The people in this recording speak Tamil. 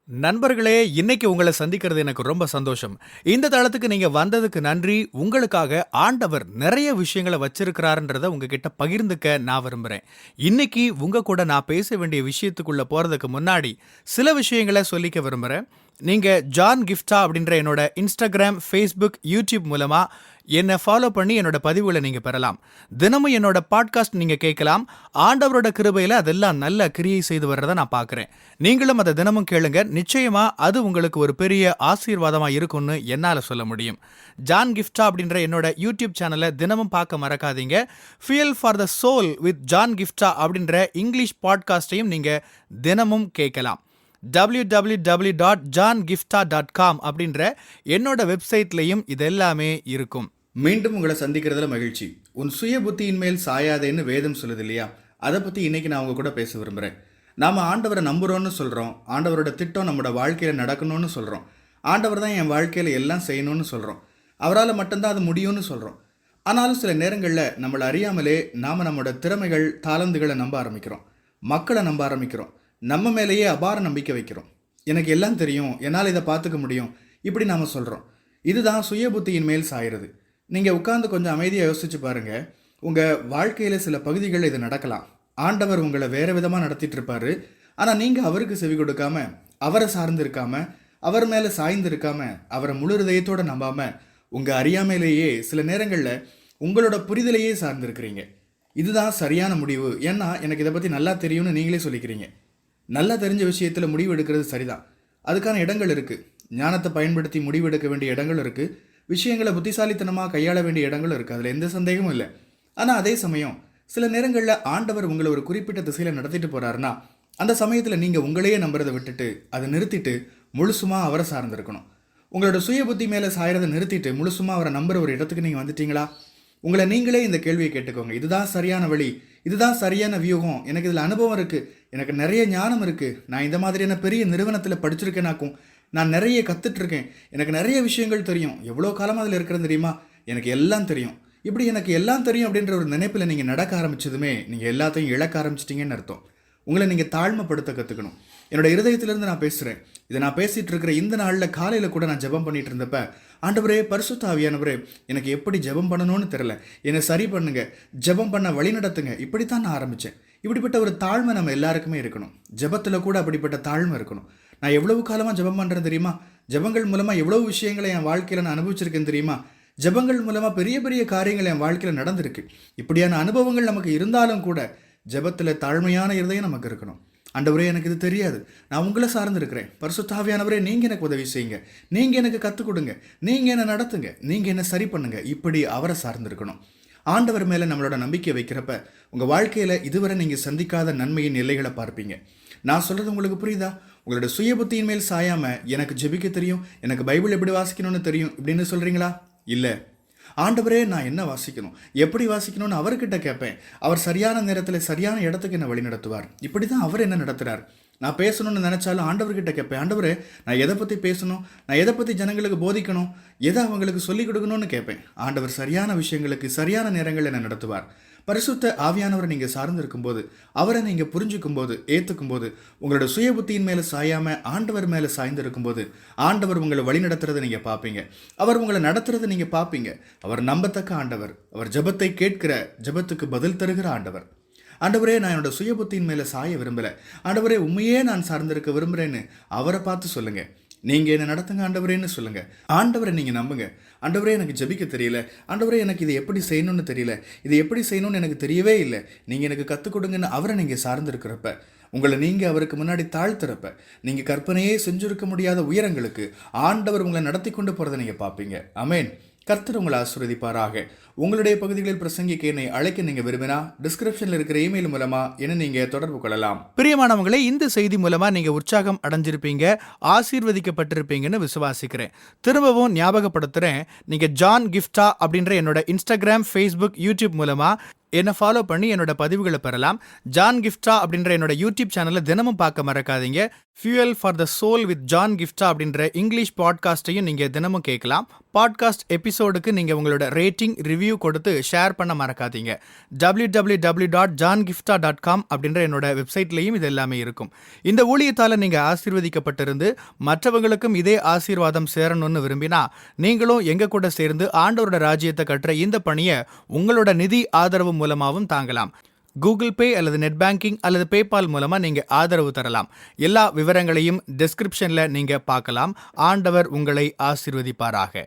நண்பர்களே, இன்னைக்கு உங்கள சந்திக்கிறது எனக்கு ரொம்ப சந்தோஷம். இந்த தளத்துக்கு நீங்க வந்ததுக்கு நன்றி. உங்களுக்காக ஆண்டவர் நெறைய விஷயங்கள வச்சிருக்கிறாருன்றத உங்ககிட்ட பகிர்ந்துக்க நான் விரும்புறேன். இன்னைக்கு உங்க கூட நான் பேச வேண்டிய விஷயத்துக்குள்ள போறதுக்கு முன்னாடி, சில விஷயங்கள சொல்லிக்க விரும்புறேன். நீங்க ஜான் கிஃப்டா அப்படின்ற என்னோட Instagram, Facebook, YouTube மூலமா என்ன ஃபாலோ பண்ணி என்னோட பதிவுகள நீங்க பெறலாம். தினமும் என்னோட பாட்காஸ்ட் நீங்க கேட்கலாம். ஆண்டவரோட கிருபையில அதெல்லாம் நல்ல கிரியை செய்து வர்றத நான் பார்க்கிறேன். நீங்களும் அத தினமும் கேளுங்க. நிச்சயமா அது உங்களுக்கு ஒரு பெரிய ஆசீர்வாதமா இருக்கும்னு என்னால சொல்ல முடியும். ஜான் கிஃப்டா அப்படின்ற என்னோட யூடியூப் சேனலை தினமும் பார்க்க மறக்காதீங்க. Fuel for the soul with John Gifta அப்படின்ற இங்கிலீஷ் பாட்காஸ்டையும் நீங்க தினமும் கேட்கலாம். www.johngifta.com அப்படின்ற என்னோட வெப்சைட்லையும் இதெல்லாமே இருக்கும். மீண்டும் உங்களை சந்திக்கிறதுல மகிழ்ச்சி. உன் சுய புத்தியின் மேல் சாயாதேன்னு வேதம் சொல்லுது இல்லையா? அதை பற்றி இன்னைக்கு நான் உங்க கூட பேச விரும்புகிறேன். நாம் ஆண்டவரை நம்புகிறோன்னு சொல்கிறோம். ஆண்டவரோட திட்டம் நம்மளோட வாழ்க்கையில் நடக்கணும்னு சொல்கிறோம். ஆண்டவர் தான் என் வாழ்க்கையில் எல்லாம் செய்யணும்னு சொல்கிறோம். அவரால் மட்டும்தான் அது முடியும்னு சொல்கிறோம். ஆனாலும் சில நேரங்களில் நம்மளை அறியாமலே நாம் நம்மளோட திறமைகள், தாளந்துகளை நம்ப ஆரம்பிக்கிறோம். மக்களை நம்ப ஆரம்பிக்கிறோம். நம்ம மேலேயே அபார நம்பிக்கை வைக்கிறோம். எனக்கு எல்லாம் தெரியும், என்னால் இதை பார்த்துக்க முடியும், இப்படி நாம் சொல்கிறோம். இதுதான் சுய புத்தியின் மேல் சாயிறது. நீங்கள் உட்கார்ந்து கொஞ்சம் அமைதியாக யோசிச்சு பாருங்கள். உங்கள் வாழ்க்கையில் சில பகுதிகளில் இது நடக்கலாம். ஆண்டவர் உங்களை வேறு விதமாக நடத்திட்டு இருப்பாரு. ஆனால் நீங்கள் அவருக்கு செவி கொடுக்காம, அவரை சார்ந்து இருக்காம, அவர் மேலே சாய்ந்து இருக்காம, அவரை முழு இதயத்தோடு நம்பாமல், உங்கள் அறியாமையிலேயே சில நேரங்களில் உங்களோட புரிதலையே சார்ந்திருக்கிறீங்க. இதுதான் சரியான முடிவு. ஏன்னா எனக்கு இதை பற்றி நல்லா தெரியும்னு நீங்களே சொல்லிக்கிறீங்க. நல்லா தெரிஞ்ச விஷயத்தில் முடிவு எடுக்கிறது சரிதான். அதுக்கான இடங்கள் இருக்குது. ஞானத்தை பயன்படுத்தி முடிவு எடுக்க வேண்டிய இடங்கள் இருக்குது. விஷயங்களை புத்திசாலித்தனமாக கையாள வேண்டிய இடங்களும் இருக்குது. அதில் எந்த சந்தேகமும் இல்லை. ஆனால் அதே சமயம் சில நேரங்களில் ஆண்டவர் உங்களை ஒரு குறிப்பிட்ட திசையில் நடத்திட்டு போகிறாருன்னா, அந்த சமயத்தில் நீங்கள் உங்களையே நம்புறதை விட்டுட்டு அதை நிறுத்திட்டு முழுசுமாக அவரை சார்ந்திருக்கணும். உங்களோட சுய புத்தி மேலே சாயறதை நிறுத்திட்டு முழுசுமாக அவரை நம்புகிற ஒரு இடத்துக்கு நீங்கள் வந்துட்டீங்களா? உங்களை நீங்களே இந்த கேள்வியை கேட்டுக்கோங்க. இதுதான் சரியான வழி, இதுதான் சரியான வியூகம், எனக்கு இதில் அனுபவம் இருக்குது, எனக்கு நிறைய ஞானம் இருக்குது, நான் இந்த மாதிரியான பெரிய நிறுவனத்தில் படிச்சிருக்கேனாக்கும், நான் நிறைய கற்றுட்ருக்கேன், எனக்கு நிறைய விஷயங்கள் தெரியும், எவ்வளோ காலமாக அதில் இருக்கிறது தெரியுமா, எனக்கு எல்லாம் தெரியும். இப்படி எனக்கு எல்லாம் தெரியும் அப்படின்ற ஒரு நினைப்பில் நீங்கள் நடக்க ஆரம்பித்ததுமே நீங்கள் எல்லாத்தையும் இழக்க ஆரம்பிச்சிட்டிங்கன்னு அர்த்தம். உங்களை நீங்கள் தாழ்மைப்படுத்த கற்றுக்கணும். என்னோட இருதயத்திலேருந்து நான் பேசுகிறேன். இதை நான் பேசிகிட்டு இருக்கிற இந்த நாளில் காலையில் கூட நான் ஜெபம் பண்ணிகிட்டு இருந்தப்ப, ஆண்டவரே, பரிசுத்த ஆவியானவரே, எனக்கு எப்படி ஜெபம் பண்ணணும்னு தெரில, என்னை சரி பண்ணுங்க, ஜெபம் பண்ண வழி நடத்துங்க, இப்படித்தான் நான் ஆரம்பித்தேன். இப்படிப்பட்ட ஒரு தாழ்மை நம்ம எல்லாருக்குமே இருக்கணும். ஜெபத்தில் கூட அப்படிப்பட்ட தாழ்மை இருக்கணும். நான் எவ்வளவு காலமாக ஜெபம் பண்ணுறேன் தெரியுமா? ஜெபங்கள் மூலமாக எவ்வளவு விஷயங்களை என் வாழ்க்கையில் நான் அனுபவிச்சிருக்கேன் தெரியுமா? ஜெபங்கள் மூலமாக பெரிய பெரிய காரியங்கள் என் வாழ்க்கையில் நடந்திருக்கு. இப்படியான அனுபவங்கள் நமக்கு இருந்தாலும் கூட ஜெபத்தில் தாழ்மையான இருதயம் நமக்கு இருக்கணும். ஆண்டவரே, எனக்கு இது தெரியாது, நான் உங்களை சார்ந்திருக்கிறேன், பரிசுத்த ஆவியானவரே, நீங்கள் எனக்கு உதவி செய்யுங்க, நீங்கள் எனக்கு கற்றுக் கொடுங்க, நீங்கள் என்னை நடத்துங்க, நீங்கள் என்ன சரி பண்ணுங்க, இப்படி அவரை சார்ந்திருக்கணும். ஆண்டவர் மேலே நம்மளோட நம்பிக்கை வைக்கிறப்ப உங்கள் வாழ்க்கையில் இதுவரை நீங்கள் சந்திக்காத நன்மையின் எல்லைகளை பார்ப்பீங்க. நான் சொல்கிறது உங்களுக்கு புரியுதா? உங்களோட சுய புத்தியின் மேல் சாயாமல் எனக்கு ஜெபிக்க தெரியும், எனக்கு பைபிள் எப்படி வாசிக்கணும்னு தெரியும் இப்படின்னு சொல்கிறீங்களா? இல்லை. ஆண்டவரே, நான் என்ன வாசிக்கணும், எப்படி வாசிக்கணும்னு அவர்கிட்ட கேட்பேன். அவர் சரியான நேரத்தில் சரியான இடத்துக்கு என்னை வழி நடத்துவார். இப்படி தான் அவர் என்ன நடத்துகிறார். நான் பேசணும்னு நினச்சாலும் ஆண்டவர்கிட்ட கேட்பேன். ஆண்டவரே, நான் எதை பற்றி பேசணும், நான் எதை பற்றி ஜனங்களுக்கு போதிக்கணும், எதை அவங்களுக்கு சொல்லிக் கொடுக்கணும்னு கேட்பேன். ஆண்டவர் சரியான விஷயங்களுக்கு சரியான நேரங்கள் என்னை நடத்துவார். பரிசுத்த ஆவியானவரை நீங்கள் சார்ந்திருக்கும் போது, அவரை நீங்கள் புரிஞ்சுக்கும் போது, ஏற்றுக்கும் போது, உங்களோட சுய புத்தியின் மேலே சாயாமல் ஆண்டவர் மேலே சாய்ந்திருக்கும் போது, ஆண்டவர் உங்களை வழி நடத்துறதை நீங்கள் பார்ப்பீங்க. அவர் உங்களை நடத்துறதை நீங்கள் பார்ப்பீங்க. அவர் நம்பத்தக்க ஆண்டவர். அவர் ஜெபத்தை கேட்கிற, ஜெபத்துக்கு பதில் தருகிற ஆண்டவர். ஆண்டவரே, நான் என்னோட சுய புத்தியின் மேலே சாய விரும்பலை, ஆண்டவரே உண்மையே நான் சார்ந்திருக்க விரும்புகிறேன்னு அவரை பார்த்து சொல்லுங்கள். நீங்கள் என்ன நடத்துங்க ஆண்டவரேன்னு சொல்லுங்கள். ஆண்டவரை நீங்கள் நம்புங்க. ஆண்டவரே, எனக்கு ஜெபிக்க தெரியல, ஆண்டவரே, எனக்கு இதை எப்படி செய்யணும்னு தெரியல, இதை எப்படி செய்யணும்னு எனக்கு தெரியவே இல்லை, நீங்கள் எனக்கு கற்றுக் கொடுங்கன்னு அவரை நீங்கள் சார்ந்திருக்கிறப்ப, உங்களை நீங்கள் அவருக்கு முன்னாடி தாழ்த்துறப்ப, நீங்கள் கற்பனையே செஞ்சுருக்க முடியாத உயரங்களுக்கு ஆண்டவர் உங்களை நடத்தி கொண்டு போகிறத நீங்கள் பார்ப்பீங்க. ஆமென். கர்த்தர் உங்களை ஆசீர்வதிப்பாராக. உங்களுடைய பகுதிகளில் பிரசங்கிக்க என்னை அழைக்க நீங்கள் விரும்பினா டிஸ்கிரிப்ஷனில் இருக்கிற இமெயில் மூலமாக என்ன நீங்கள் தொடர்பு கொள்ளலாம். பிரியமானவங்களே, இந்த செய்தி மூலமாக நீங்கள் உற்சாகம் அடைஞ்சிருப்பீங்க, ஆசீர்வதிக்கப்பட்டிருப்பீங்கன்னு விசுவாசிக்கிறேன். திரும்பவும் ஞாபகப்படுத்துகிறேன், நீங்கள் ஜான் கிஃப்டா அப்படின்ற என்னோட Instagram, Facebook, YouTube மூலமாக என்னை ஃபாலோ பண்ணி என்னோட பதிவுகளை பெறலாம். ஜான் கிஃப்டா அப்படின்ற என்னோட யூடியூப் சேனலை தினமும் பார்க்க மறக்காதீங்க. Fuel for the soul with John Gifta அப்படின்ற இங்கிலீஷ் பாட்காஸ்ட்டையும் நீங்கள் தினமும் கேட்கலாம். பாட்காஸ்ட் எபிசோடுக்கு நீங்கள் உங்களோட ரேட்டிங், ரிவ்யூ ரிவ்யூ கொடுத்து ஷேர் பண்ண மறக்காதீங்க. www.johngiftha.com அப்படின்ற என்னோட வெப்சைட்லையும் இது எல்லாமே இருக்கும். இந்த ஊழியத்தால் நீங்கள் ஆசீர்வதிக்கப்பட்டிருந்து மற்றவங்களுக்கும் இதே ஆசீர்வாதம் சேரணும்னு விரும்பினா நீங்களும் எங்க கூட சேர்ந்து ஆண்டவரோட ராஜ்யத்தை கட்டுற இந்த பணியை உங்களோட நிதி ஆதரவு மூலமாகவும் தாங்கலாம். கூகுள் பே அல்லது நெட் பேங்கிங் அல்லது பேபால் மூலமா நீங்க ஆதரவு தரலாம். எல்லா விவரங்களையும் டிஸ்கிரிப்ஷன்ல நீங்க பார்க்கலாம். ஆண்டவர் உங்களை ஆசீர்வதிப்பாராக.